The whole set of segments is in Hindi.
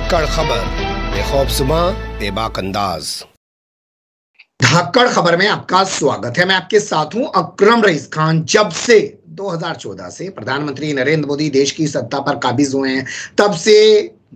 धाकड़ खबर, बेखौफ सुबह, बेबाक अंदाज। धाकड़ खबर में आपका स्वागत है। मैं आपके साथ हूं अकरम रईस खान। जब से 2014 से प्रधानमंत्री नरेंद्र मोदी देश की सत्ता पर काबिज हुए हैं, तब से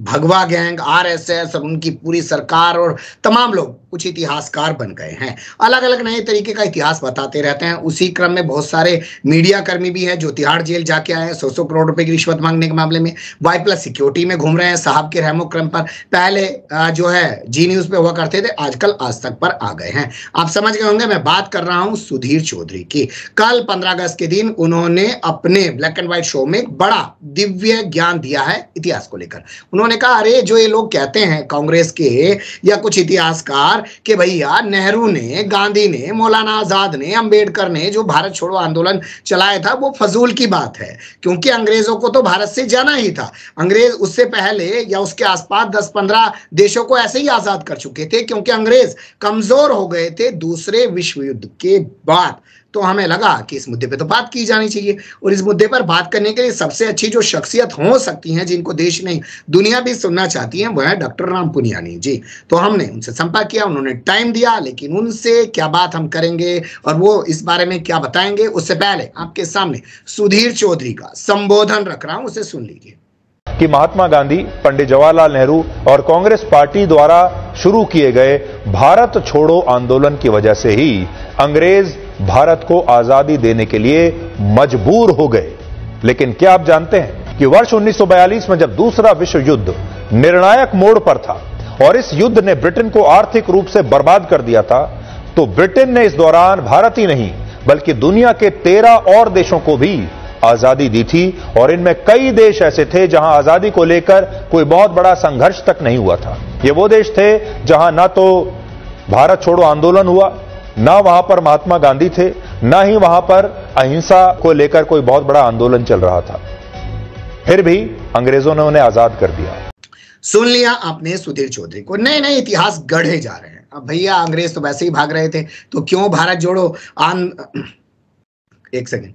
भगवा गैंग, आरएसएस और उनकी पूरी सरकार और तमाम लोग कुछ इतिहासकार बन गए हैं। अलग अलग नए तरीके का इतिहास बताते रहते हैं। उसी क्रम में बहुत सारे मीडिया कर्मी भी हैं जो तिहाड़ जेल जाके आए हैं 100 करोड़ रुपए की रिश्वत मांगने के मामले में। वाई प्लस सिक्योरिटी में घूम रहे हैं साहब के रहमो क्रम पर। पहले जो है जी न्यूज पे हुआ करते थे, आजकल आज तक पर आ गए हैं। आप समझ गए होंगे मैं बात कर रहा हूं सुधीर चौधरी की। कल 15 अगस्त के दिन उन्होंने अपने ब्लैक एंड व्हाइट शो में एक बड़ा दिव्य ज्ञान दिया है इतिहास को लेकर। उन्होंने कहा, अरे जो ये लोग कहते हैं कांग्रेस के या कुछ इतिहासकार कि भैया नेहरू ने, गांधी ने, मौलाना आजाद ने, अंबेडकर ने जो भारत छोड़ो आंदोलन चलाया था, वो फजूल की बात है, क्योंकि अंग्रेजों को तो भारत से जाना ही था। अंग्रेज उससे पहले या उसके आसपास 10-15 देशों को ऐसे ही आजाद कर चुके थे, क्योंकि अंग्रेज कमजोर हो गए थे दूसरे विश्व युद्ध के बाद। तो हमें लगा कि इस मुद्दे पे तो बात की जानी चाहिए, और इस मुद्दे पर बात करने के लिए सबसे अच्छी जो शख्सियत हो सकती हैं, जिनको देश नहीं दुनिया भी सुनना चाहती है, वह है डॉक्टर राम पुनियानी जी। तो हमने उनसे संपर्क किया, उन्होंने टाइम दिया, लेकिन उनसे क्या बात हम करेंगे और वो इस बारे में क्या बताएंगे, उससे पहले आपके सामने सुधीर चौधरी का संबोधन रख रहा हूं, उसे सुन लीजिए। कि महात्मा गांधी, पंडित जवाहरलाल नेहरू और कांग्रेस पार्टी द्वारा शुरू किए गए भारत छोड़ो आंदोलन की वजह से ही अंग्रेज भारत को आजादी देने के लिए मजबूर हो गए। लेकिन क्या आप जानते हैं कि वर्ष 1942 में जब दूसरा विश्व युद्ध निर्णायक मोड़ पर था और इस युद्ध ने ब्रिटेन को आर्थिक रूप से बर्बाद कर दिया था, तो ब्रिटेन ने इस दौरान भारत ही नहीं बल्कि दुनिया के 13 और देशों को भी आजादी दी थी। और इनमें कई देश ऐसे थे जहां आजादी को लेकर कोई बहुत बड़ा संघर्ष तक नहीं हुआ था। ये वो देश थे जहां ना तो भारत छोड़ो आंदोलन हुआ, ना वहां पर महात्मा गांधी थे, ना ही वहां पर अहिंसा को लेकर कोई बहुत बड़ा आंदोलन चल रहा था। फिर भी अंग्रेजों ने उन्हें आजाद कर दिया। सुन लिया आपने सुधीर चौधरी को। नए नए इतिहास गढ़े जा रहे हैं। अब भैया अंग्रेज तो वैसे ही भाग रहे थे, तो क्यों भारत जोड़ो एक सेकेंड।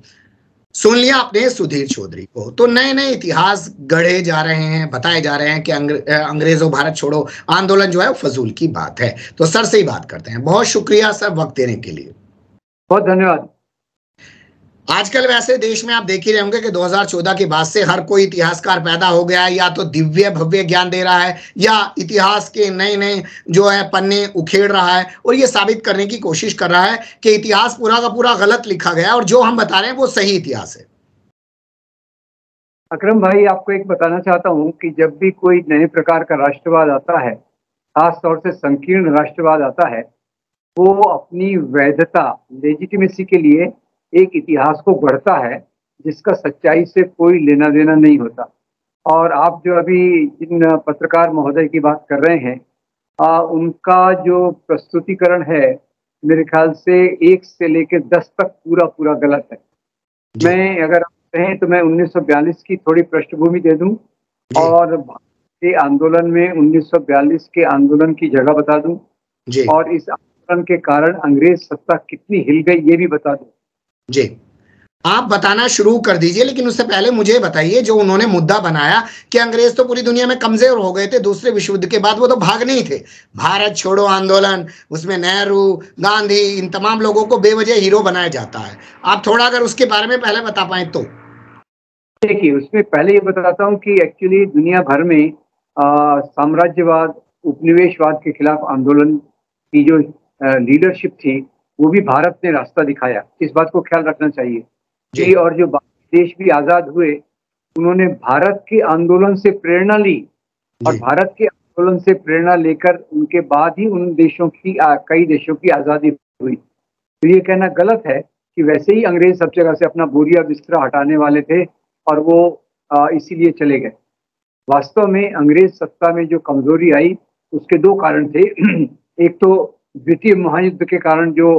सुन लिया आपने सुधीर चौधरी को। तो नए नए इतिहास गढ़े जा रहे हैं, बताए जा रहे हैं कि अंग्रेजों भारत छोड़ो आंदोलन जो है वो फजूल की बात है। तो सर से ही बात करते हैं। बहुत शुक्रिया सर वक्त देने के लिए। बहुत धन्यवाद। आजकल वैसे देश में आप देख ही रहे होंगे कि 2014 के बाद से हर कोई इतिहासकार पैदा हो गया है, या तो दिव्य भव्य ज्ञान दे रहा है या इतिहास के नए नए जो है पन्ने उखेड़ रहा है, और ये साबित करने की कोशिश कर रहा है कि इतिहास पूरा का पूरा गलत लिखा गया और जो हम बता रहे हैं वो सही इतिहास है। अकरम भाई, आपको एक बताना चाहता हूं कि जब भी कोई नए प्रकार का राष्ट्रवाद आता है, खास तौर से संकीर्ण राष्ट्रवाद आता है, वो अपनी वैधता, लेजिटिमेसी के लिए एक इतिहास को गढ़ता है जिसका सच्चाई से कोई लेना देना नहीं होता। और आप जो अभी जिन पत्रकार महोदय की बात कर रहे हैं, उनका जो प्रस्तुतिकरण है मेरे ख्याल से 1 से लेकर 10 तक पूरा पूरा गलत है। मैं अगर आप कहें तो मैं 1942 की थोड़ी पृष्ठभूमि दे दूं और के आंदोलन में 1942 के आंदोलन की जगह बता दूं, और इस आंदोलन के कारण अंग्रेज सत्ता कितनी हिल गई ये भी बता दूं। जी, आप बताना शुरू कर दीजिए, लेकिन उससे पहले मुझे बताइए जो उन्होंने मुद्दा बनाया कि अंग्रेज तो पूरी दुनिया में कमजोर हो गए थे दूसरे विश्व युद्ध के बाद, वो तो भाग नहीं थे। भारत छोड़ो आंदोलन, उसमें नेहरू, गांधी, इन तमाम लोगों को बेवजह हीरो बनाया जाता है। आप थोड़ा अगर उसके बारे में पहले बता पाए तो। देखिए, उसमें पहले ये बताता हूँ कि एक्चुअली दुनिया भर में साम्राज्यवाद, उपनिवेशवाद के खिलाफ आंदोलन की जो लीडरशिप थी, वो भी भारत ने रास्ता दिखाया। इस बात को ख्याल रखना चाहिए जी। और जो देश भी आजाद हुए, उन्होंने भारत के आंदोलन से प्रेरणा ली, और भारत के आंदोलन से प्रेरणा लेकर उनके बाद ही उन देशों की कई देशों की आजादी हुई। तो ये कहना गलत है कि वैसे ही अंग्रेज सब जगह से अपना बोरिया बिस्तरा हटाने वाले थे और वो इसीलिए चले गए। वास्तव में अंग्रेज सत्ता में जो कमजोरी आई उसके 2 कारण थे। एक तो द्वितीय महायुद्ध के कारण जो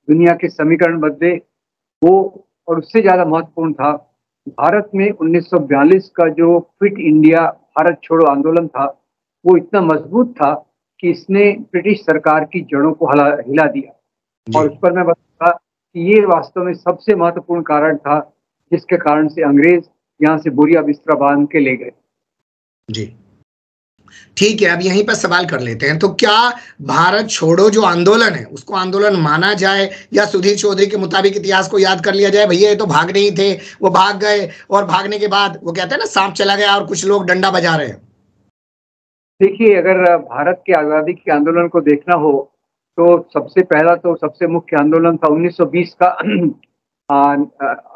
दुनिया के समीकरण बदले वो, और उससे ज्यादा महत्वपूर्ण था भारत में 1942 का जो फिट इंडिया भारत छोड़ो आंदोलन था, वो इतना मजबूत था कि इसने ब्रिटिश सरकार की जड़ों को हिला दिया। और उस पर मैं बताऊंगा कि ये वास्तव में सबसे महत्वपूर्ण कारण था जिसके कारण से अंग्रेज यहाँ से बोरिया बिस्तरा बांध के ले गए। जी, ठीक है, अब यहीं पर सवाल कर लेते हैं। तो क्या भारत छोड़ो जो आंदोलन है उसको आंदोलन माना जाए, या सुधीर चौधरी के मुताबिक इतिहास को याद कर लिया जाए, भैया ये तो भाग नहीं थे, वो भाग गए और भागने के बाद वो कहते हैं ना सांप चला गया और कुछ लोग डंडा बजा रहे हैं। देखिए, अगर भारत के आज़ादी के आंदोलन को देखना हो तो सबसे पहला तो सबसे मुख्य आंदोलन था 1920 का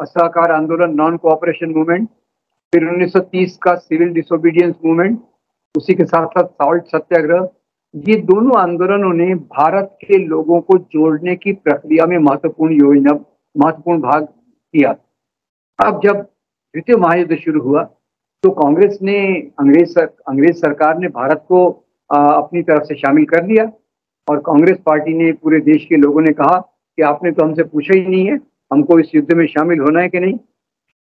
असहकार आंदोलन, नॉन कोऑपरेशन मूवमेंट। फिर 1930 का सिविल डिसोबीडियंस मूवमेंट, उसी के साथ साथ साल्ट सत्याग्रह। ये दोनों आंदोलनों ने भारत के लोगों को जोड़ने की प्रक्रिया में महत्वपूर्ण भाग किया। अब जब द्वितीय महायुद्ध शुरू हुआ तो कांग्रेस ने अंग्रेज सरकार ने भारत को अपनी तरफ से शामिल कर लिया, और कांग्रेस पार्टी ने, पूरे देश के लोगों ने कहा कि आपने तो हमसे पूछा ही नहीं है हमको इस युद्ध में शामिल होना है कि नहीं।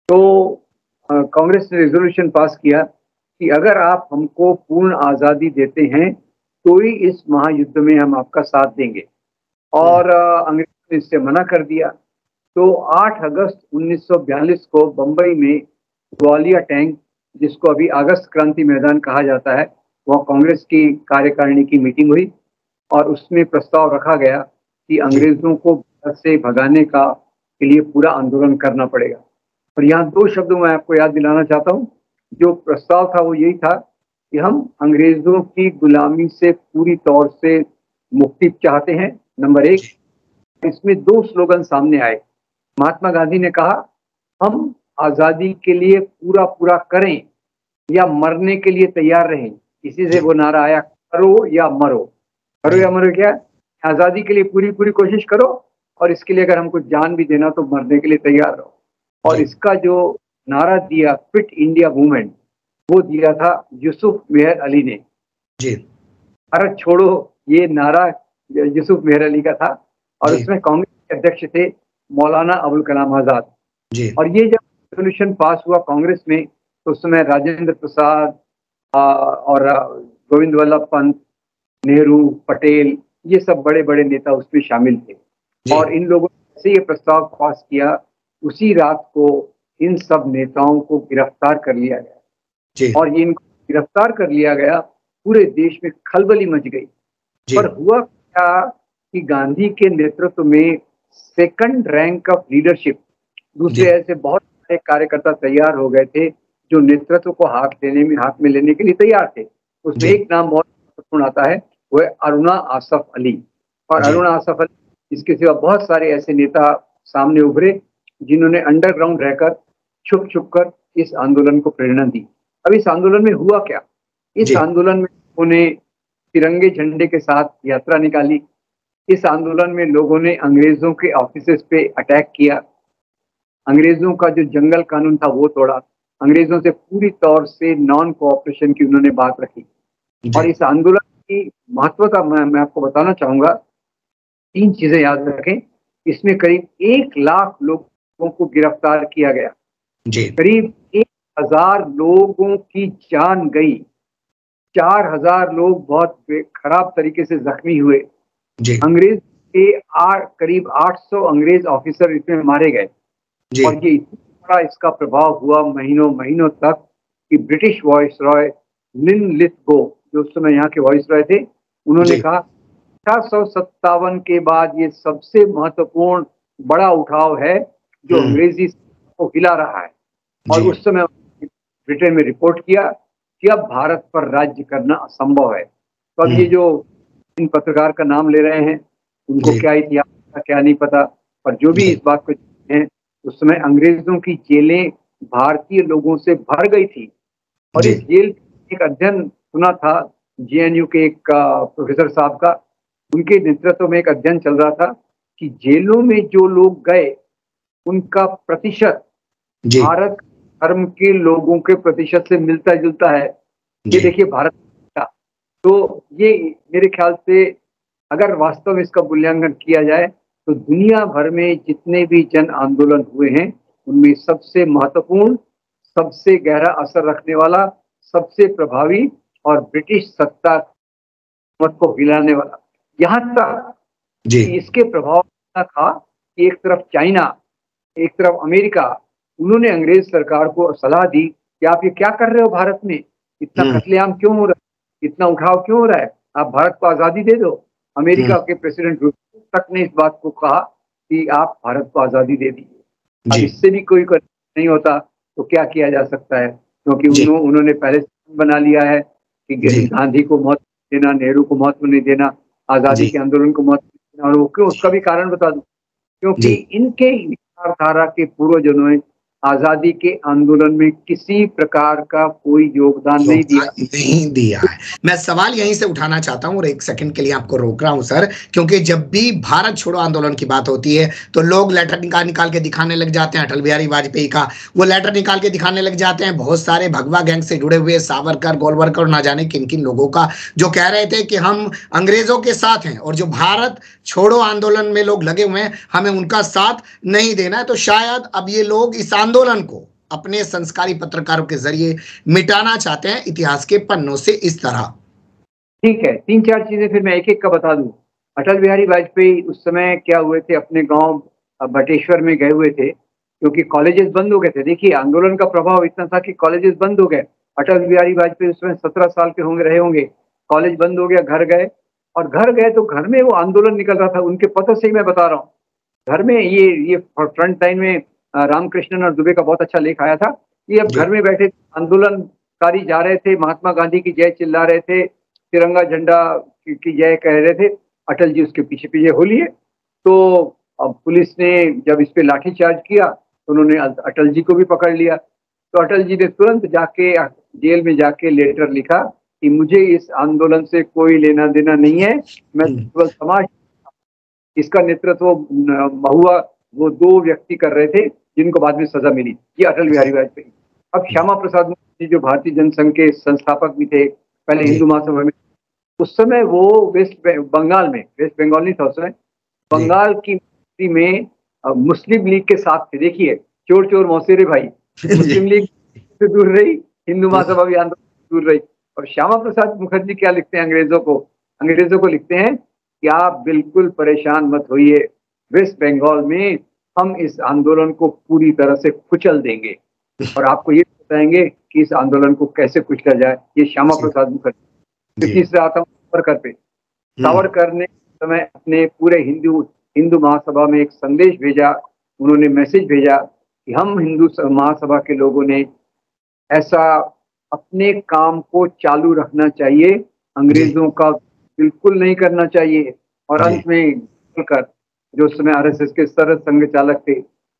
तो कांग्रेस ने रेजोल्यूशन पास किया कि अगर आप हमको पूर्ण आज़ादी देते हैं तो ही इस महायुद्ध में हम आपका साथ देंगे, और अंग्रेजों ने इससे मना कर दिया। तो 8 अगस्त 1942 को बंबई में ग्वालियर टैंक, जिसको अभी अगस्त क्रांति मैदान कहा जाता है, वह कांग्रेस की कार्यकारिणी की मीटिंग हुई और उसमें प्रस्ताव रखा गया कि अंग्रेजों को भारत से भगाने के लिए पूरा आंदोलन करना पड़ेगा। और यहाँ 2 शब्दों में आपको याद दिलाना चाहता हूँ। जो प्रस्ताव था वो यही था कि हम अंग्रेजों की गुलामी से पूरी तौर से मुक्ति चाहते हैं, नंबर 1। इसमें 2 स्लोगन सामने आए। महात्मा गांधी ने कहा, हम आज़ादी के लिए पूरा करें या मरने के लिए तैयार रहें। इसी से वो नारा आया, करो या मरो। करो या मरो क्या? आज़ादी के लिए पूरी कोशिश करो, और इसके लिए अगर हमको जान भी देना तो मरने के लिए तैयार रहो। और इसका जो नारा दिया, फिट इंडिया मूवमेंट, वो दिया था यूसुफ मेहर अली ने। जी, भारत छोड़ो ये नारा यूसुफ मेहर अली का था, और उसमें कांग्रेस के अध्यक्ष थे मौलाना अबुल कलाम आजाद। और ये जब रेजोल्यूशन पास हुआ कांग्रेस में, तो उस समय राजेंद्र प्रसाद और गोविंद वल्लभ पंत, नेहरू, पटेल, ये सब बड़े बड़े नेता उसमें शामिल थे। और इन लोगों ने से ये प्रस्ताव पास किया, उसी रात को इन सब नेताओं को गिरफ्तार कर लिया गया। और ये इनको गिरफ्तार कर लिया गया, पूरे देश में खलबली मच गई। पर हुआ क्या कि गांधी के नेतृत्व में सेकंड रैंक ऑफ लीडरशिप, दूसरे ऐसे बहुत सारे कार्यकर्ता तैयार हो गए थे जो नेतृत्व को हाथ में लेने के लिए तैयार थे। उसमें एक नाम बहुत महत्वपूर्ण आता है, वो है अरुणा आसफ अली। और अरुणा आसफ अली, इसके सिवा बहुत सारे ऐसे नेता सामने उभरे जिन्होंने अंडरग्राउंड रहकर छुप कर इस आंदोलन को प्रेरणा दी। अब इस आंदोलन में हुआ क्या? इस आंदोलन में उन्होंने तिरंगे झंडे के साथ यात्रा निकाली। इस आंदोलन में लोगों ने अंग्रेजों के ऑफिसेस पे अटैक किया, अंग्रेजों का जो जंगल कानून था वो तोड़ा, अंग्रेजों से पूरी तौर से नॉन कोऑपरेशन की उन्होंने बात रखी। और इस आंदोलन की महत्वता मैं आपको बताना चाहूंगा। 3 चीजें याद रखें। इसमें करीब 1 लाख लोगों को गिरफ्तार किया गया, करीब 1000 लोगों की जान गई, 4000 लोग बहुत खराब तरीके से जख्मी हुए। अंग्रेज के करीब 800 अंग्रेज ऑफिसर इसमें मारे गए। और ये इतना बड़ा इसका प्रभाव हुआ महीनों तक कि ब्रिटिश वाइसरॉय लिनलिथगो, जो उस समय यहाँ के वाइसरॉय थे, उन्होंने कहा 1857 के बाद ये सबसे महत्वपूर्ण बड़ा उठाव है जो अंग्रेजी को हिला रहा है। और उस समय ब्रिटेन में रिपोर्ट किया कि अब भारत पर राज्य करना असंभव है। तो अब ये जो इन पत्रकार का नाम ले रहे हैं, उनको क्या इतिहास का क्या नहीं पता, पर जो भी इस बात को हैं, उस समय अंग्रेजों की जेलें भारतीय लोगों से भर गई थी। और इस जेल एक अध्ययन सुना था जेएनयू के एक प्रोफेसर साहब का, उनके नेतृत्व में एक अध्ययन चल रहा था कि जेलों में जो लोग गए उनका प्रतिशत भारत धर्म के लोगों के प्रतिशत से मिलता जुलता है। ये देखिए भारत का। तो ये मेरे ख्याल से अगर वास्तव में इसका मूल्यांकन किया जाए तो दुनिया भर में जितने भी जन आंदोलन हुए हैं उनमें सबसे महत्वपूर्ण, सबसे गहरा असर रखने वाला, सबसे प्रभावी और ब्रिटिश सत्ता को हिलाने वाला, यहाँ तक कि इसके प्रभाव था कि एक तरफ चाइना, एक तरफ अमेरिका, उन्होंने अंग्रेज सरकार को सलाह दी कि आप ये क्या कर रहे हो, भारत में इतना कत्लेआम क्यों हो रहा है, इतना उठाव क्यों हो रहा है? आप भारत को आजादी दे दो। अमेरिका के प्रेसिडेंट तक ने इस बात को कहा कि आप भारत को आजादी दे दीजिए। अब इससे भी कोई नहीं होता तो क्या किया जा सकता है? क्योंकि उन्होंने पहले बना लिया है कि गांधी को महत्व देना, नेहरू को महत्व नहीं देना, आजादी के आंदोलन को महत्व देना। और वो क्यों, उसका भी कारण बता दूं, क्योंकि इनके विचारधारा के पूर्वजों ने आजादी के आंदोलन में किसी प्रकार का कोई योगदान नहीं दिया है। मैं सवाल यहीं से उठाना चाहता हूं और एक सेकंड के लिए आपको रोक रहा हूं सर, क्योंकि जब भी भारत छोड़ो आंदोलन की बात होती है तो लोग लेटर निकाल के दिखाने लग जाते हैं। अटल बिहारी वाजपेयी का वो लेटर निकाल के दिखाने लग जाते हैं। बहुत सारे भगवा गैंग से जुड़े हुए सावरकर, गोलवलकर, ना जाने किन किन लोगों का, जो कह रहे थे कि हम अंग्रेजों के साथ हैं और जो भारत छोड़ो आंदोलन में लोग लगे हुए हैं हमें उनका साथ नहीं देना है। तो शायद अब ये लोग इस आंदोलन को अपने संस्कारी पत्रकारों के जरिए मिटाना चाहते हैं इतिहास के पन्नों से इस तरह। ठीक है, 3-4 चीजें फिर मैं एक एक का बता दूं। अटल बिहारी वाजपेयी उस समय क्या हुए थे, अपने गांव बटेश्वर में गए हुए थे क्योंकि कॉलेजेस बंद हो गए थे। देखिए, आंदोलन का प्रभाव इतना था कि कॉलेजेस बंद हो गए। अटल बिहारी वाजपेयी उस समय 17 साल के रहे होंगे। कॉलेज बंद हो गया, घर गए, और घर गए तो घर में वो आंदोलन निकल रहा था। उनके पतों से ही मैं बता रहा हूँ, घर में ये फ्रंट लाइन में रामकृष्णन और दुबे का बहुत अच्छा लेख आया था। ये अब घर में बैठे आंदोलनकारी जा रहे थे, महात्मा गांधी की जय चिल्ला रहे थे, तिरंगा झंडा की जय कह रहे थे, अटल जी उसके पीछे पीछे हो लिए। तो अब पुलिस ने जब इस पे लाठीचार्ज किया तो उन्होंने अटल जी को भी पकड़ लिया। तो अटल जी ने तुरंत जाके जेल में जाके लेटर लिखा कि मुझे इस आंदोलन से कोई लेना देना नहीं है, मैं केवल समाज, इसका नेतृत्व महुआ वो 2 व्यक्ति कर रहे थे जिनको बाद में सजा मिली। ये अटल बिहारी वाजपेयी। अब श्यामा प्रसाद मुखर्जी जो भारतीय जनसंघ के संस्थापक भी थे, पहले हिंदू महासभा में, उस समय वो वेस्ट बंगाल नहीं था उस समय, बंगाल की मिट्टी में मुस्लिम लीग के साथ थे। देखिए, चोर चोर मौसेरे भाई, मुस्लिम लीग से दूर रही, हिंदू महासभा भी आंदोलन से दूर रही। और श्यामा प्रसाद मुखर्जी क्या लिखते हैं अंग्रेजों को लिखते हैं कि आप बिल्कुल परेशान मत होइए, वेस्ट बंगाल में हम इस आंदोलन को पूरी तरह से कुचल देंगे और आपको ये बताएंगे कि इस आंदोलन को कैसे कुचला जाए। ये श्यामा प्रसाद मुखर्जी। तीसरा आता हूँ सावरकर पे। सावरकर ने समय अपने पूरे हिंदू महासभा में एक संदेश भेजा, उन्होंने मैसेज भेजा कि हम हिंदू महासभा के लोगों ने ऐसा अपने काम को चालू रखना चाहिए, अंग्रेजों का बिल्कुल नहीं करना चाहिए। और अंत में गोलवलकर जो उस समय आरएसएस के सरद संघ चालक थे,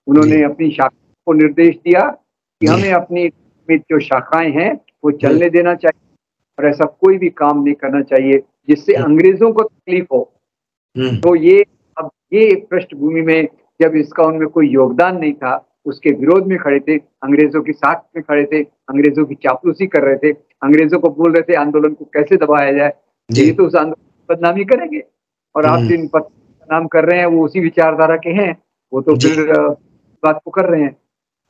उन्होंने अपनी शाखा को निर्देश दिया कि हमें अपनी जो शाखाएं हैं वो चलने देना चाहिए और ऐसा कोई भी काम नहीं करना चाहिए जिससे अंग्रेजों को तकलीफ हो। तो ये पृष्ठभूमि में जब इसका उनमें कोई योगदान नहीं था, उसके विरोध में खड़े थे, अंग्रेजों के साथ में खड़े थे, अंग्रेजों की चापलूसी कर रहे थे, अंग्रेजों को बोल रहे थे आंदोलन को कैसे दबाया जाए, ये तो उस आंदोलन की बदनामी करेंगे। और आप जिन नाम कर रहे हैं वो उसी विचारधारा के हैं, वो तो फिर बात को कर रहे हैं।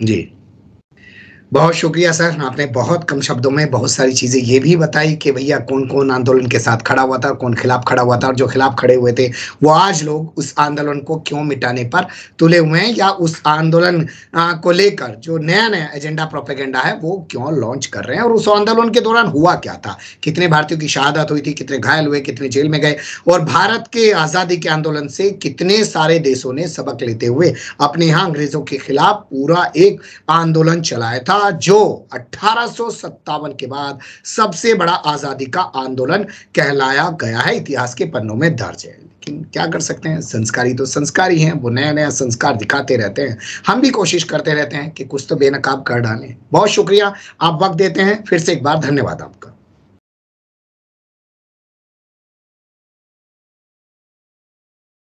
जी, बहुत शुक्रिया सर, आपने बहुत कम शब्दों में बहुत सारी चीजें ये भी बताई कि भैया कौन कौन आंदोलन के साथ खड़ा हुआ था, कौन खिलाफ खड़ा हुआ था, और जो खिलाफ खड़े हुए थे वो आज लोग उस आंदोलन को क्यों मिटाने पर तुले हुए हैं, या उस आंदोलन को लेकर जो नया नया एजेंडा प्रोपेगेंडा है वो क्यों लॉन्च कर रहे हैं, और उस आंदोलन के दौरान हुआ क्या था, कितने भारतीयों की शहादत हुई थी, कितने घायल हुए, कितने जेल में गए, और भारत के आजादी के आंदोलन से कितने सारे देशों ने सबक लेते हुए अपने यहाँ अंग्रेजों के खिलाफ पूरा एक आंदोलन चलाया था, जो 1857 के बाद सबसे बड़ा आजादी का आंदोलन कहलाया गया है, इतिहास के पन्नों में दर्ज है। लेकिन क्या कर सकते हैं, संस्कारी तो संस्कारी हैं, वो नया नया संस्कार दिखाते रहते हैं। हम भी कोशिश करते रहते हैं कि कुछ तो बेनकाब कर डालें। बहुत शुक्रिया, आप वक्त देते हैं, फिर से एक बार धन्यवाद आपका।